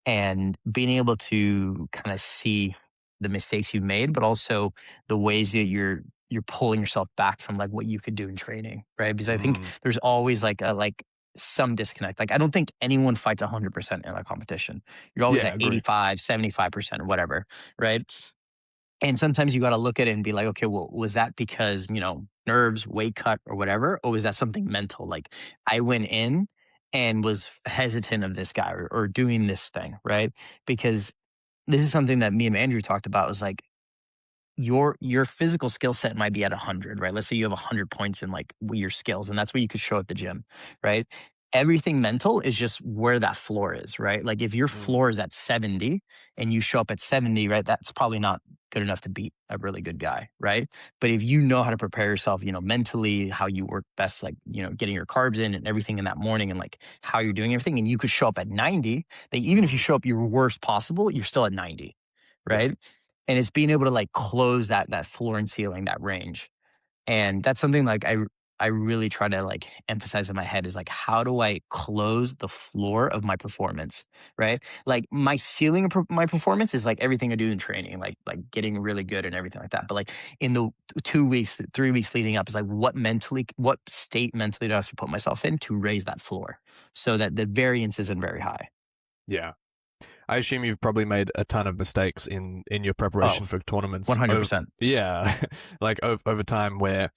and being able to kind of see the mistakes you've made, but also the ways that you're pulling yourself back from like what you could do in training, right? Because I think Mm, there's always like some disconnect. Like I don't think anyone fights 100% in a competition. You're always yeah, at agree. 85, 75% or whatever, right? And sometimes you got to look at it and be like, okay, well, was that because, nerves, weight cut, or whatever? Or was that something mental? Like I went in and was hesitant of this guy or doing this thing, right? Because this is something that me and Andrew talked about was like, your physical skill set might be at 100, right? Let's say you have 100 points in like your skills, and that's what you could show at the gym, right? Everything mental is just where that floor is, right? Like if your Mm, floor is at 70 and you show up at 70, right? That's probably not good enough to beat a really good guy, right? But if you know how to prepare yourself, mentally, how you work best, like, getting your carbs in and everything in that morning and like how you're doing everything, and you could show up at 90, that even if you mm, show up your worst possible, you're still at 90, yeah, right? And it's being able to like close that floor and ceiling, that range. And that's something like I really try to like emphasize in my head is like how do I close the floor of my performance, right? Like my ceiling of my performance is like everything I do in training, like getting really good and everything like that. But like in the 2 weeks, 3 weeks leading up is like what state mentally do I have to put myself in to raise that floor so that the variance isn't very high. yeah. I assume you've probably made a ton of mistakes in your Oh, preparation for tournaments. 100%. Yeah, like over time where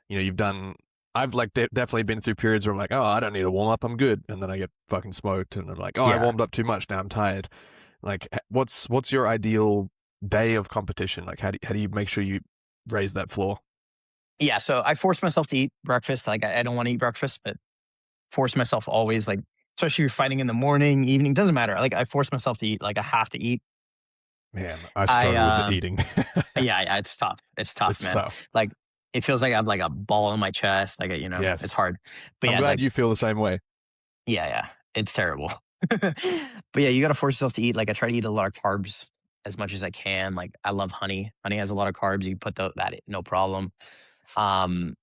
you've done. I've like definitely been through periods where I'm like, oh, I don't need a warm up, I'm good, and then I get fucking smoked, and I'm like, oh, I Yeah. warmed up too much, now I'm tired. Like, what's your ideal day of competition? Like, how do you make sure you raise that floor? Yeah. So I force myself to eat breakfast. Like I don't want to eat breakfast, but force myself always like, especially if you're fighting in the morning, evening, doesn't matter. Like I force myself to eat. Like I have to eat. Man, I I struggle with the eating. Yeah, yeah, it's tough. It's tough, It's man. tough. Like it feels like I have like a ball in my chest. Like it's Yes, hard. But I'm yeah, glad like you feel the same way. yeah, yeah, it's terrible. But yeah, you got to force yourself to eat. Like I try to eat a lot of carbs as much as I can. Like I love honey. Honey has a lot of carbs. You put that in, no problem. Um,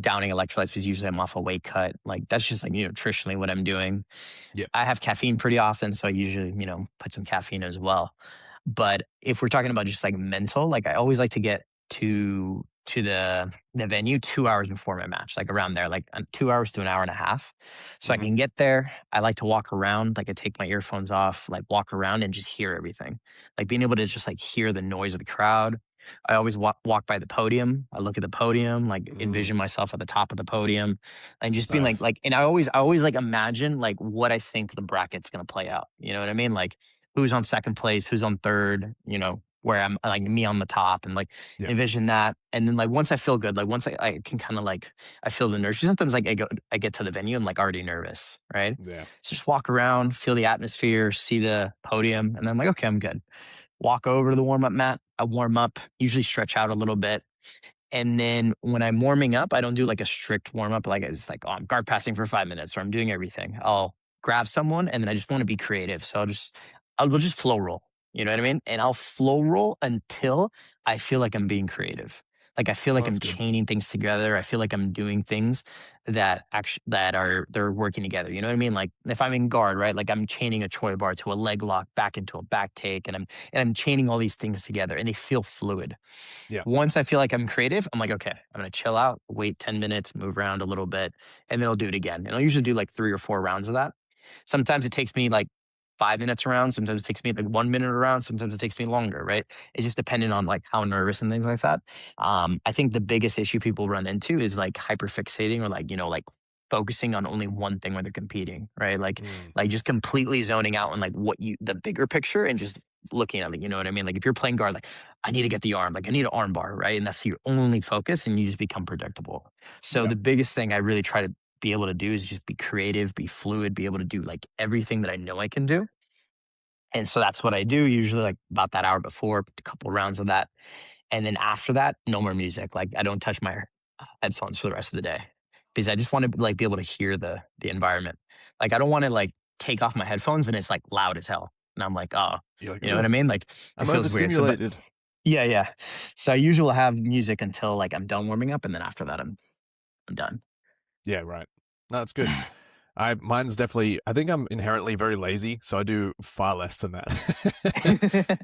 downing electrolytes because usually I'm off a weight cut. Like that's just like nutritionally what I'm doing. Yeah. I have caffeine pretty often, so I usually, put some caffeine as well. But if we're talking about just like mental, like I always like to get to the venue 2 hours before my match, like around there, like 2 hours to an hour and a half. So I Hmm. can get there. I like to walk around, like I take my earphones off, like walk around and just hear everything. Like being able to just like hear the noise of the crowd. I always walk by the podium. I look at the podium, like Mm, envision myself at the top of the podium and just being like nice. like and I always like imagine like what I think the bracket's gonna play out. You know what I mean? Like who's on second place, who's on third, where I'm like me on the top and like Yeah. envision that. And then like once I feel good, like once I can kind of like I feel the nerves. Sometimes like I get to the venue, I'm like already nervous, right? Yeah. So just walk around, feel the atmosphere, see the podium, and I'm like, okay, I'm good. Walk over to the warm up mat. I warm up, usually stretch out a little bit. And then when I'm warming up, I don't do like a strict warm up. Like it's like, oh, I'm guard passing for 5 minutes or I'm doing everything. I'll grab someone and then I just want to be creative. So we'll just flow roll. You know what I mean? And I'll flow roll until I feel like I'm being creative. Like I feel Oh, like that's I'm good. chaining things together. I feel like I'm doing things they're working together. You know what I mean? Like if I'm in guard, right? Like I'm chaining a Choi bar to a leg lock back into a back take, and I'm chaining all these things together, and they feel fluid. Yeah. Once I feel like I'm creative, I'm like, okay, I'm gonna chill out, wait 10 minutes, move around a little bit, and then I'll do it again. And I'll usually do like 3 or 4 rounds of that. Sometimes it takes me like 5 minutes around. Sometimes it takes me like 1 minute around. Sometimes it takes me longer, right? It's just dependent on like how nervous and things like that. I think the biggest issue people run into is like hyperfixating or like, like focusing on only one thing when they're competing, right? Mm. Like just completely zoning out on like the bigger picture and just looking at it, you know what I mean? Like if you're playing guard, like I need to get the arm, like I need an arm bar, right? And that's your only focus and you just become predictable. So Yeah. the biggest thing I really try to be able to do is just be creative, be fluid, be able to do like everything that I know I can do. And so that's what I do usually like about that hour before, a couple rounds of that. And then after that, no more music. Like I don't touch my headphones for the rest of the day because I just want to like be able to hear the environment. Like I don't want to like take off my headphones and it's like loud as hell. And I'm like, oh, You're like, you know what I oh, mean? Like it I'm feels weird. So, but overstimulated. yeah, yeah. So I usually have music until like I'm done warming up, and then after that, I'm done. Yeah, right. No, that's good. Mine's definitely, I think I'm inherently very lazy, so I do far less than that.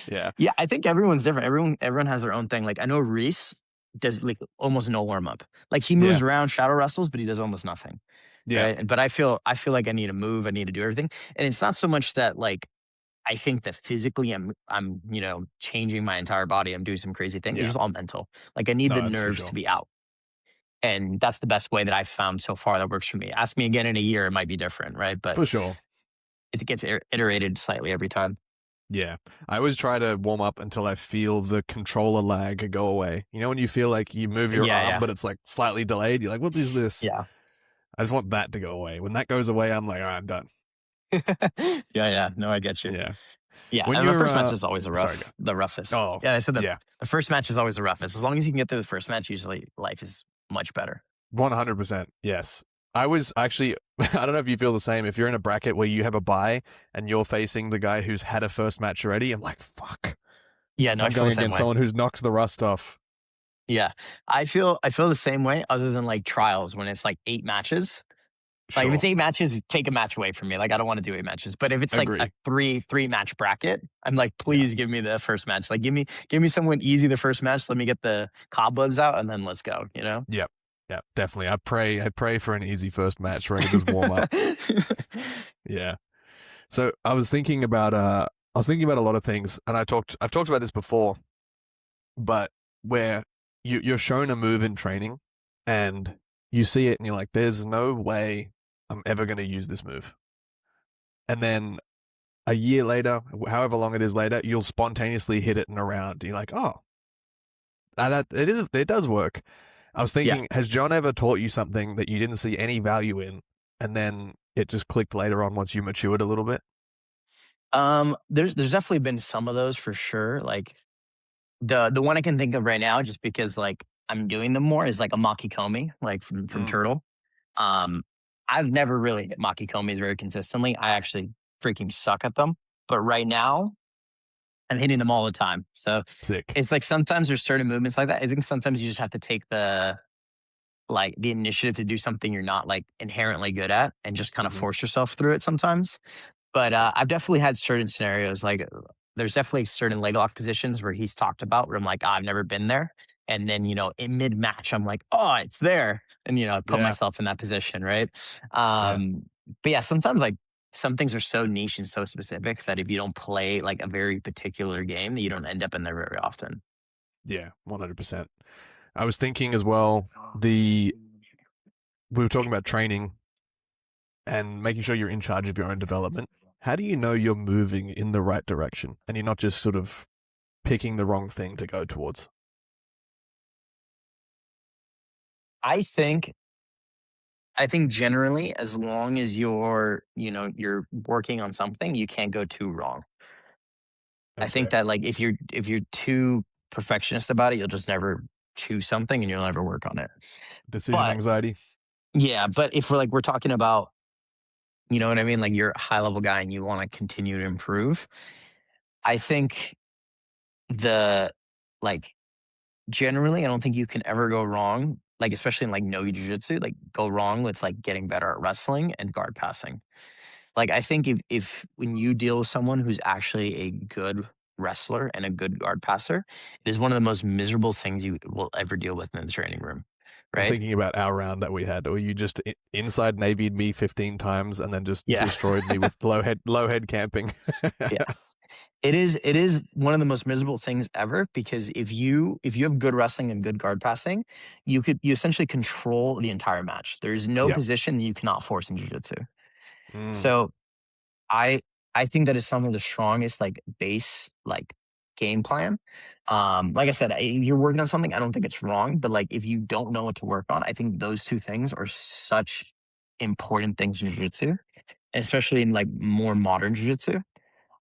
Yeah. Yeah, I think everyone's different. Everyone has their own thing. Like I know Reese does like almost no warm up. Like he moves Yeah. around, shadow wrestles, but he does almost nothing. Yeah. Right. But I feel like I need to move. I need to do everything. And it's not so much that like I think that physically I'm changing my entire body. I'm doing some crazy thing. It's Yeah. just all mental. Like I need No, the that's for nerves to sure. be out. And that's the best way that I've found so far that works for me. Ask me again in a year, it might be different, right? But For sure. it gets iterated slightly every time. Yeah. I always try to warm up until I feel the controller lag go away. You know, when you feel like you move your Yeah, arm, yeah, but it's like slightly delayed, you're like, what is this? yeah. I just want that to go away. When that goes away, I'm like, all right, I'm done. Yeah, yeah. No, I get you. Yeah. Yeah, When and the you're, first match is always sorry, go. the roughest. Oh, Yeah, I said yeah. the first match is always the roughest. As long as you can get through the first match, usually life is much better. 100%. Yes. I was actually, I don't know if you feel the same. If you're in a bracket where you have a bye and you're facing the guy who's had a first match already, I'm like, fuck. Yeah, no, I I'm feel going the same against way. someone who's knocked the rust off. Yeah, I feel the same way. Other than like trials when it's like 8 matches. Like if Sure. it's 8 matches, take a match away from me. Like I don't want to do 8 matches. But if it's like a Agree. three match bracket, I'm like, Yeah. please give me the first match. Like give me someone easy the first match. Let me get the cobwebs out and then let's go. You know. Yep. Yeah, definitely. I pray for an easy first match where I can just warm up. Yeah. So I was thinking about a lot of things, and I've talked about this before, but where you're shown a move in training and you see it and you're like, there's no way I'm ever going to use this move. And then a year later, however long it is later, you'll spontaneously hit it in a round. You're like, oh, it does work. I was Yeah. thinking, has John ever taught you something that you didn't see any value in, and then it just clicked later on once you matured a little bit? There's definitely been some of those for sure. Like the one I can think of right now, just because like I'm doing them more, is like a Makikomi, like from Mm, Turtle. Um, I've never really hit Makikomis very consistently. I actually freaking suck at them. But right now, I'm hitting them all the time. So sick. it's like sometimes there's certain movements like that. I think sometimes you just have to take the initiative to do something you're not like inherently good at and just kind of Hmm. force yourself through it sometimes. But I've definitely had certain scenarios like there's definitely certain leg lock positions where he's talked about where I'm like, I've never been there. And then, in mid match, I'm like, oh, it's there. And, I put Yeah, myself in that position. Right. yeah, But yeah, sometimes like some things are so niche and so specific that if you don't play like a very particular game, that you don't end up in there very often. yeah, 100%. I was thinking as well, we were talking about training and making sure you're in charge of your own development. How do you know you're moving in the right direction and you're not just sort of picking the wrong thing to go towards? I think I think generally, as long as you're working on something, you can't go too wrong. I That's think fair. that like if you're too perfectionist about it, you'll just never choose something and you'll never work on it. Decision But anxiety. yeah, but if we're talking about, you know what I mean, like you're a high level guy and you want to continue to improve, I think the like generally, I don't think you can ever go wrong, like especially in like no jiu-jitsu, like go wrong with like getting better at wrestling and guard passing. Like I think if when you deal with someone who's actually a good wrestler and a good guard passer, it is one of the most miserable things you will ever deal with in the training room. I'm Right? thinking about our round that we had, where you just inside navied me 15 times and then just Yeah. destroyed me with low head camping. Yeah. It is one of the most miserable things ever because if you have good wrestling and good guard passing, you essentially control the entire match. There's no Yeah. position you cannot force in jiu-jitsu. Mm, So I I think that is some of the strongest like base like game plan. Like I said, if you're working on something, I don't think it's wrong. But like if you don't know what to work on, I think those two things are such important things in jiu-jitsu, and especially in like more modern jiu-jitsu.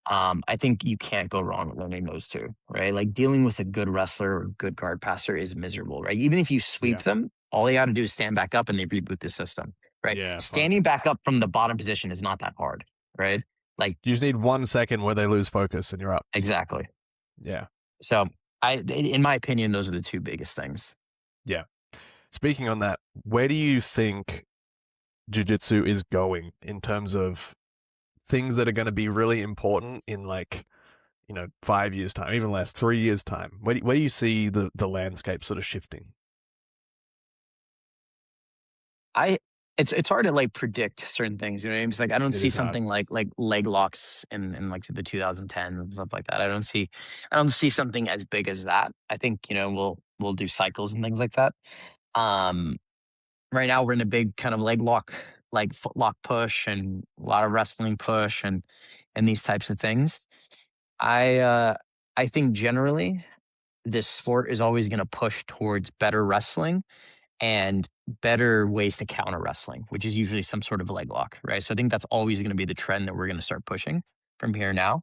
I think you can't go wrong with learning those two, right? Like dealing with a good wrestler or good guard passer is miserable, right? Even if you sweep yeah. them, all they got to do is stand back up and they reboot the system, right? Yeah. Standing Fuck. back up from the bottom position is not that hard, right? Like You just need 1 second where they lose focus and you're up. exactly. Yeah. So in my opinion, those are the two biggest things. Yeah. Speaking on that, where do you think jiu-jitsu is going in terms of things that are going to be really important in like, 5 years time, even less, 3 years time? Where do you see the landscape sort of shifting? I it's hard to like predict certain things. You know what I mean? It's like I don't It see is hard. something like leg locks in like the 2010s and stuff like that. I don't see something as big as that. I think we'll do cycles and things like that. Um, right now we're in a big kind of leg lock, like foot lock push and a lot of wrestling push and these types of things. I uh I think generally this sport is always going to push towards better wrestling and better ways to counter wrestling, which is usually some sort of leg lock, right? So I think that's always going to be the trend that we're going to start pushing from here now.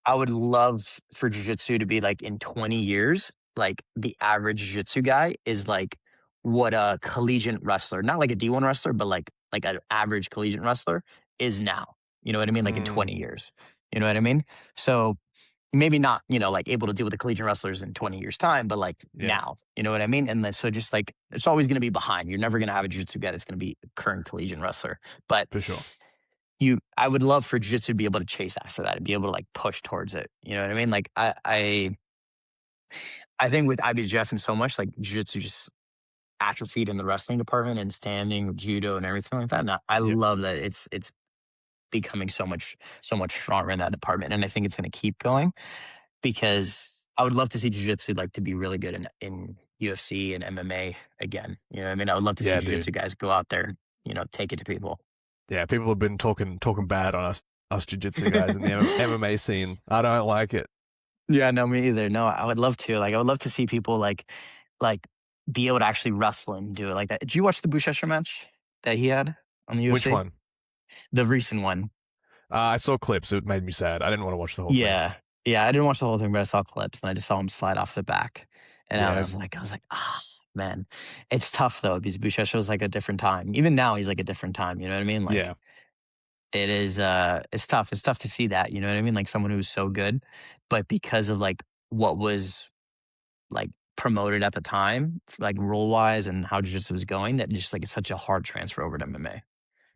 I would love for jiu-jitsu to be like in 20 years, like the average jiu-jitsu guy is like what a collegiate wrestler, not like a D1 wrestler, but like an average collegiate wrestler is now. You know what I mean? Like in 20 Mm, years. You know what I mean? So maybe not, like able to deal with the collegiate wrestlers in 20 years time, but like yeah, now, you know what I mean? And then, so just like, it's always going to be behind. You're never going to have a jiu-jitsu guy that's going to be a current collegiate wrestler, but for sure. I would love for jiu-jitsu to be able to chase after that and be able to like push towards it. You know what I mean? Like I think with IBJJF and so much like jiu-jitsu just atrophied in the wrestling department and standing judo and everything like that. And I Yeah. love that it's becoming so much stronger in that department. And I think it's going to keep going because I would love to see jiu-jitsu like to be really good in UFC and MMA again. You know what I mean? I would love to see Yeah, jiu-jitsu dude. guys go out there, take it to people. Yeah, people have been talking bad on us jiu-jitsu guys in the MMA scene. I don't like it. Yeah, no, me either. No, I would love to. Like, I would love to see people like be able to actually wrestle and do it like that. Did you watch the Buchecha match that he had on the Which UFC? one? The recent one. I saw clips. It made me sad. I didn't want to watch the whole thing. Yeah. Yeah, I didn't watch the whole thing, but I saw clips and I just saw him slide off the back. And I Yeah, was like, ah, man. It's tough though, because Buchecha was like a different time. Even now he's like a different time. You know what I mean? Like yeah, it is it's tough. It's tough to see that, you know what I mean? Like someone who's so good, but because of like what was like promoted at the time, like rule wise and how jiu-jitsu was going, that just like it's such a hard transfer over to MMA.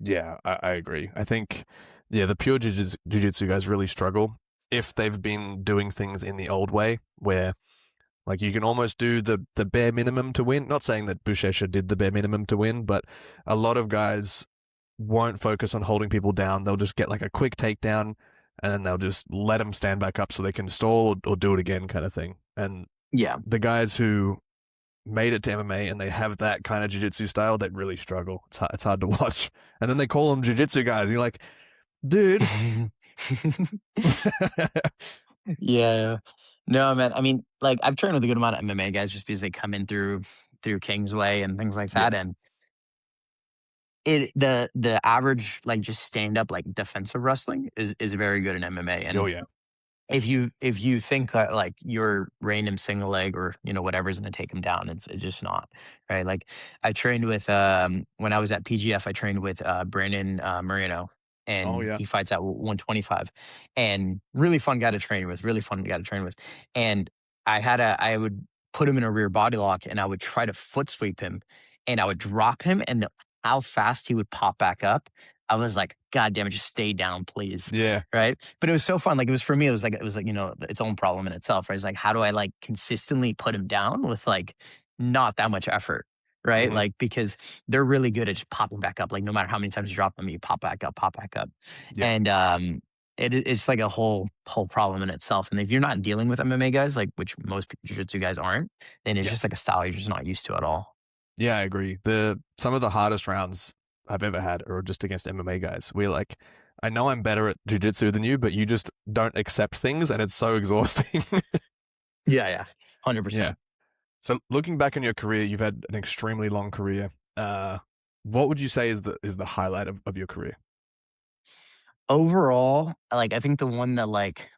yeah. I agree. I think, yeah, the pure jiu-jitsu guys really struggle if they've been doing things in the old way, where like you can almost do the bare minimum to win. Not saying that Buchecha did the bare minimum to win, but a lot of guys won't focus on holding people down. They'll just get like a quick takedown and then they'll just let them stand back up so they can stall or do it again kind of thing. And Yeah. the guys who made it to MMA and they have that kind of jiu-jitsu style, they really struggle. It's hard to watch. And then they call them jiu-jitsu guys. You're like, dude. Yeah. No, man. I mean, like I've trained with a good amount of MMA guys just because they come in through Kingsway and things like Yeah. that. And the average like just stand up like defensive wrestling is very good in MMA. Oh And yeah. if you think that like your random single leg or whatever's going to take him down, it's just not right. Like I trained with when I was at PGF, I trained with Brandon Moreno, Oh and yeah. he fights at 125, and really fun guy to train with, really fun guy to train with. And I would put him in a rear body lock, and I would try to foot sweep him, and I would drop him, and how fast he would pop back up. I was like, God damn it, just stay down, please. Yeah. Right. But it was so fun. Like it was for me, it was like, its own problem in itself. Right. It's like, how do I like consistently put him down with like not that much effort? Right. Hmm. Like because they're really good at just popping back up. Like no matter how many times you drop them, you pop back up, pop back up. Yeah. And it's like a whole problem in itself. And if you're not dealing with MMA guys, like which most jiu-jitsu guys aren't, then it's Yeah. just like a style you're just not used to at all. Yeah, I agree. Some of the hardest rounds I've ever had are just against MMA guys. We're like, I know I'm better at jujitsu than you, but you just don't accept things, and it's so exhausting. Yeah, yeah. Yeah. 100%. So looking back on your career, you've had an extremely long career. Uh, what would you say is the highlight of your career? Overall, like I think the one that like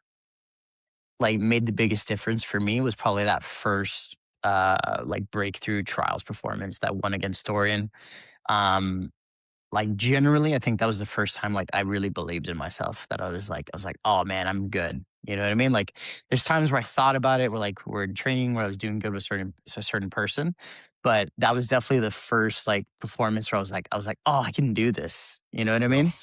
made the biggest difference for me was probably that first like breakthrough trials performance that won against Dorian. Um like generally I think that was the first time like I really believed in myself, that I was like, oh man, I'm good. You know what I mean? Like there's times where I thought about it, where like we're in training where I was doing good with a certain person. But that was definitely the first like performance where I was like, oh, I can do this. You know what I mean? Oh,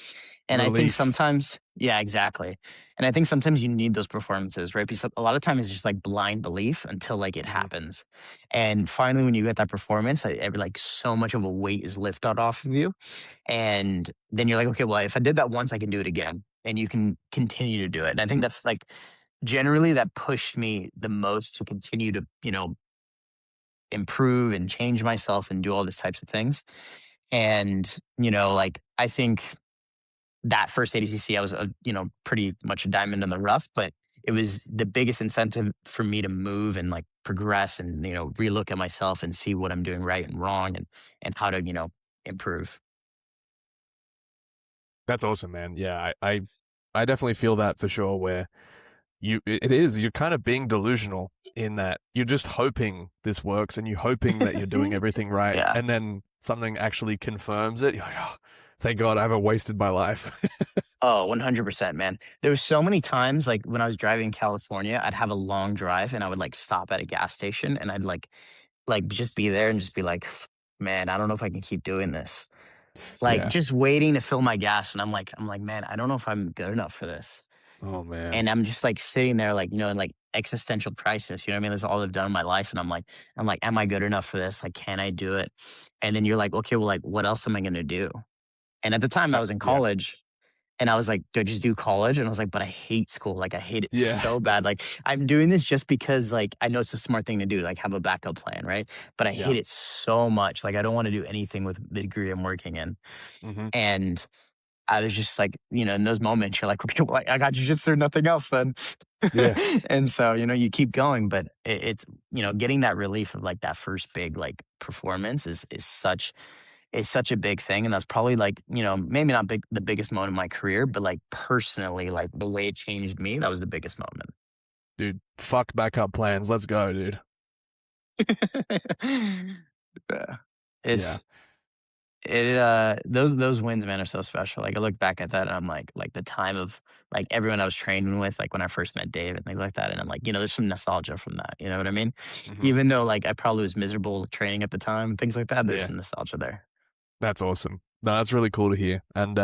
And I think relief. sometimes, yeah, exactly. And I think sometimes you need those performances, right? Because a lot of times it's just like blind belief until like it Hmm. happens. And finally, when you get that performance, like so much of a weight is lifted off of you. And then you're like, okay, well, if I did that once, I can do it again. And you can continue to do it. And I think that's like generally that pushed me the most to continue to, improve and change myself and do all these types of things. And, like I think that first ADCC, I was, pretty much a diamond in the rough, but it was the biggest incentive for me to move and like progress and, relook at myself and see what I'm doing right and wrong, and how to, improve. That's awesome, man. Yeah, I definitely feel that for sure. Where it is, you're kind of being delusional in that you're just hoping this works and you're hoping that you're doing everything right, Yeah. and then something actually confirms it. You're like, oh, thank God, I haven't wasted my life. Oh, 100%, man. There was so many times like when I was driving in California, I'd have a long drive and I would like stop at a gas station and I'd like just be there and just be like, man, I don't know if I can keep doing this. Like Yeah. just waiting to fill my gas, and I'm like, man, I don't know if I'm good enough for this. Oh man. And I'm just like sitting there, like, in like existential crisis. You know what I mean? That's all I've done in my life. And I'm like, am I good enough for this? Like, can I do it? And then you're like, okay, well, like, what else am I gonna do? And at the time I was in Yeah. college, and I was like, do I just do college? And I was like, but I hate school. Like, I hate it Yeah. so bad. Like, I'm doing this just because, like, I know it's a smart thing to do, like, have a backup plan, right? But I Yeah. hate it so much. Like, I don't want to do anything with the degree I'm working in. Hmm. And I was just like, in those moments, you're like, okay, well, I got jujitsu or nothing else then. Yeah. And so, you keep going, but it's, getting that relief of like that first big like performance is such a big thing. And that's probably like, maybe not the biggest moment of my career, but like personally, like the way it changed me, that was the biggest moment. Dude, fuck backup plans. Let's go, dude. Yeah. Yeah. It's those wins, man, are so special. Like I look back at that and I'm like the time of like everyone I was training with, like when I first met Dave and things like that. And I'm like, there's some nostalgia from that. You know what I mean? Hmm. Even though like I probably was miserable training at the time, things like that, there's Yeah. some nostalgia there. That's awesome. No, that's really cool to hear. And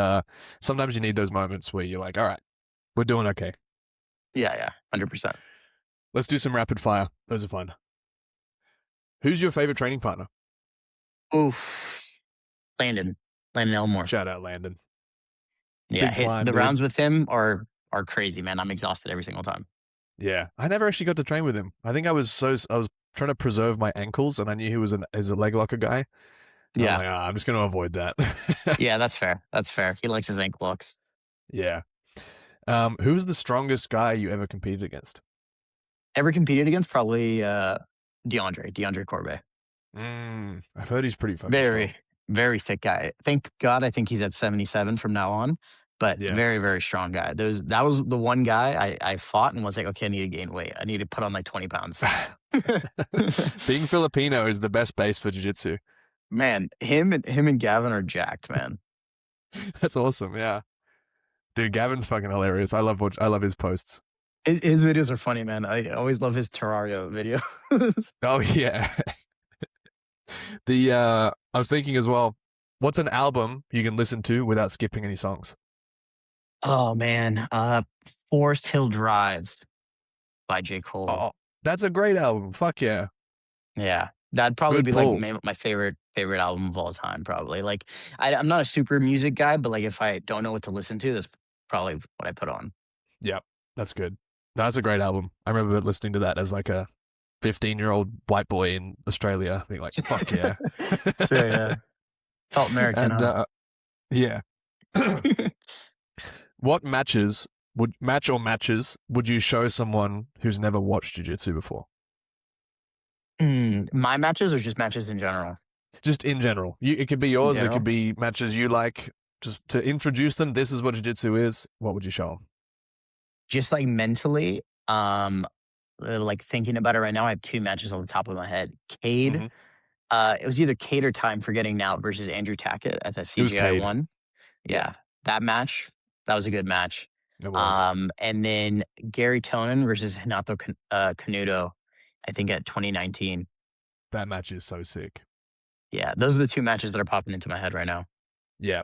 sometimes you need those moments where you're like, all right, we're doing okay. Yeah, yeah, 100%. Let's do some rapid fire. Those are fun. Who's your favorite training partner? Oof. Landon. Landon Elmore. Shout out Landon. Yeah, Big hit slime, the dude. rounds with him are crazy, man. I'm exhausted every single time. Yeah. I never actually got to train with him. I think I was trying to preserve my ankles and I knew he was as a leg locker guy. And I'm Yeah. like, I'm just going to avoid that. Yeah, that's fair. That's fair. He likes his ankle locks. Yeah. Who's the strongest guy you ever competed against? Ever competed against? Probably DeAndre Corbet. I've heard he's pretty fucking strong. Very, very thick guy. Thank God I think he's at 77 from now on, but Yeah. very, very strong guy. That was the one guy I fought and was like, okay, I need to gain weight. I need to put on like 20 pounds. Being Filipino is the best base for jiu-jitsu. Man, him and Gavin are jacked, man. That's awesome. Yeah. Dude, Gavin's fucking hilarious. I love his posts. His videos are funny, man. I always love his Terraria videos. Oh yeah. I was thinking as well, what's an album you can listen to without skipping any songs? Oh man, Forest Hill Drive by J. Cole. Oh, that's a great album. Fuck yeah. Yeah, that'd probably Good be like pull. my favorite album of all time. Probably like I'm not a super music guy, but like if I don't know what to listen to, that's probably what I put on. Yep. That's good. That's a great album. I remember listening to that as like a 15-year-old white boy in Australia. Being like, fuck yeah. Sure, yeah. Felt American, And huh? yeah. What matches would you show someone who's never watched jiu-jitsu before? My matches or just matches in general? Just in general. It could be yours, it could General. be matches you like. Just to introduce them, this is what jiu-jitsu is. What would you show them? Just like mentally, like thinking about it right now, I have two matches on the top of my head. Cade, Hmm. it was either Cade or Time Forgetting Now versus Andrew Tackett at the It was CGI Cade. one. Yeah, Yeah, that match, that was a good match. it was. And then Gary Tonin versus Hinato Canuto, I think at 2019. That match is so sick. Yeah, those are the two matches that are popping into my head right now. Yeah.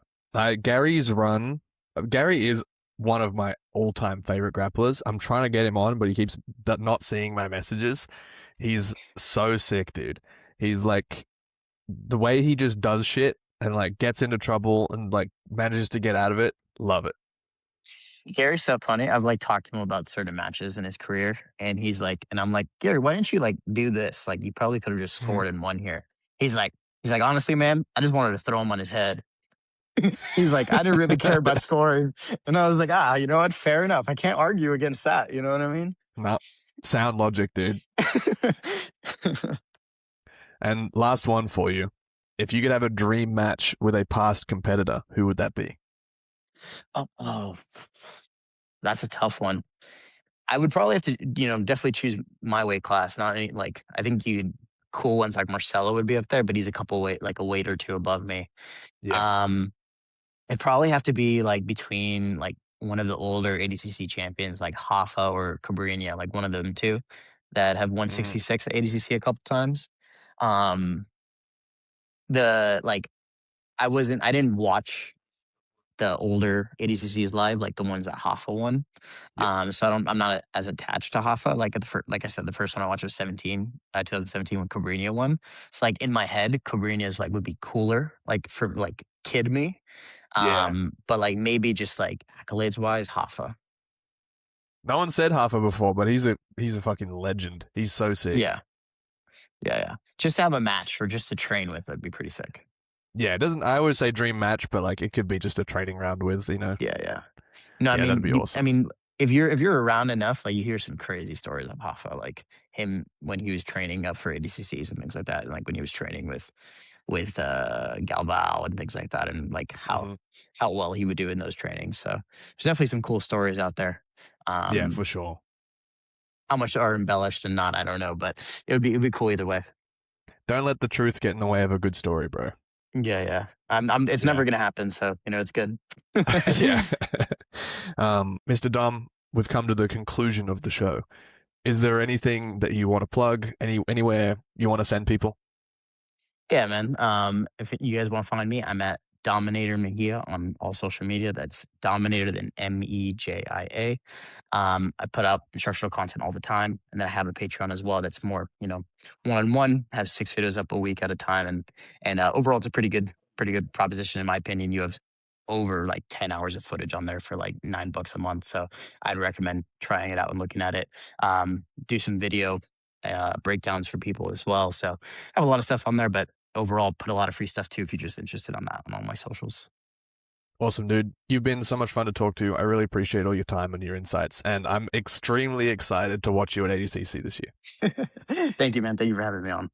Gary's run. Gary is one of my all-time favorite grapplers. I'm trying to get him on, but he keeps not seeing my messages. He's so sick, dude. He's like the way he just does shit and like gets into trouble and like manages to get out of it. Love it. Gary's so funny. I've like talked to him about certain matches in his career, and and I'm like, Gary, why didn't you like do this? Like, you probably could have just Mhm. scored and won here. He's like, honestly, man, I just wanted to throw him on his head. He's like, I didn't really care about scoring, and I was like, you know what? Fair enough. I can't argue against that. You know what I mean? No, sound logic, dude. And last one for you. If you could have a dream match with a past competitor, who would that be? oh, that's a tough one. I would probably have to, definitely choose my weight class. Not any like I think you cool ones like Marcelo would be up there, but he's a couple weight like a weight or two above me. Yeah. Um, it'd probably have to be like between like one of the older ADCC champions, like Hoffa or Cabrinha, like one of them two that have won Mm, 66 at ADCC a couple times. Um, the like I didn't watch the older ADCCs live, like the ones that Hoffa won. yeah. So I'm not as attached to Hoffa. Like like I said, the first one I watched was 2017 when Cabrinha won. So like in my head, Cabrinha's like would be cooler, like for like kid me. Yeah. But like maybe just like accolades wise, Hoffa. No one said Hoffa before, but he's a fucking legend. He's so sick. Yeah, yeah. Just to have a match or just to train with would be pretty sick. Yeah, it doesn't I always say dream match, but like it could be just a training round with. Yeah. No, Yeah, that'd be I awesome. mean, if you're around enough, like you hear some crazy stories of Hoffa, like him when he was training up for ADCCs and things like that, and like when he was training with Galval and things like that, and like Hmm. how well he would do in those trainings. So there's definitely some cool stories out there. Yeah, Um, for sure. how much are embellished and not, I don't know, but it'd be cool either way. Don't let the truth get in the way of a good story, bro. Yeah. It's Yeah. never gonna happen, so it's good. Yeah. Mr. Dom, we've come to the conclusion of the show. Is there anything that you want to plug? Anywhere you want to send people? Yeah, man. If you guys want to find me, I'm at Dominator Mejia on all social media. That's Dominator then Mejia. I put out instructional content all the time, and then I have a Patreon as well. That's more, one on one. Have 6 videos up a week at a time, and overall, it's a pretty good proposition in my opinion. You have over like 10 hours of footage on there for like $9 a month. So I'd recommend trying it out and looking at it. Do some video breakdowns for people as well. So I have a lot of stuff on there, but overall, put a lot of free stuff too if you're just interested on that on all my socials. Awesome, dude. You've been so much fun to talk to. I really appreciate all your time and your insights, and I'm extremely excited to watch you at ADCC this year. Thank you, man. Thank you for having me on.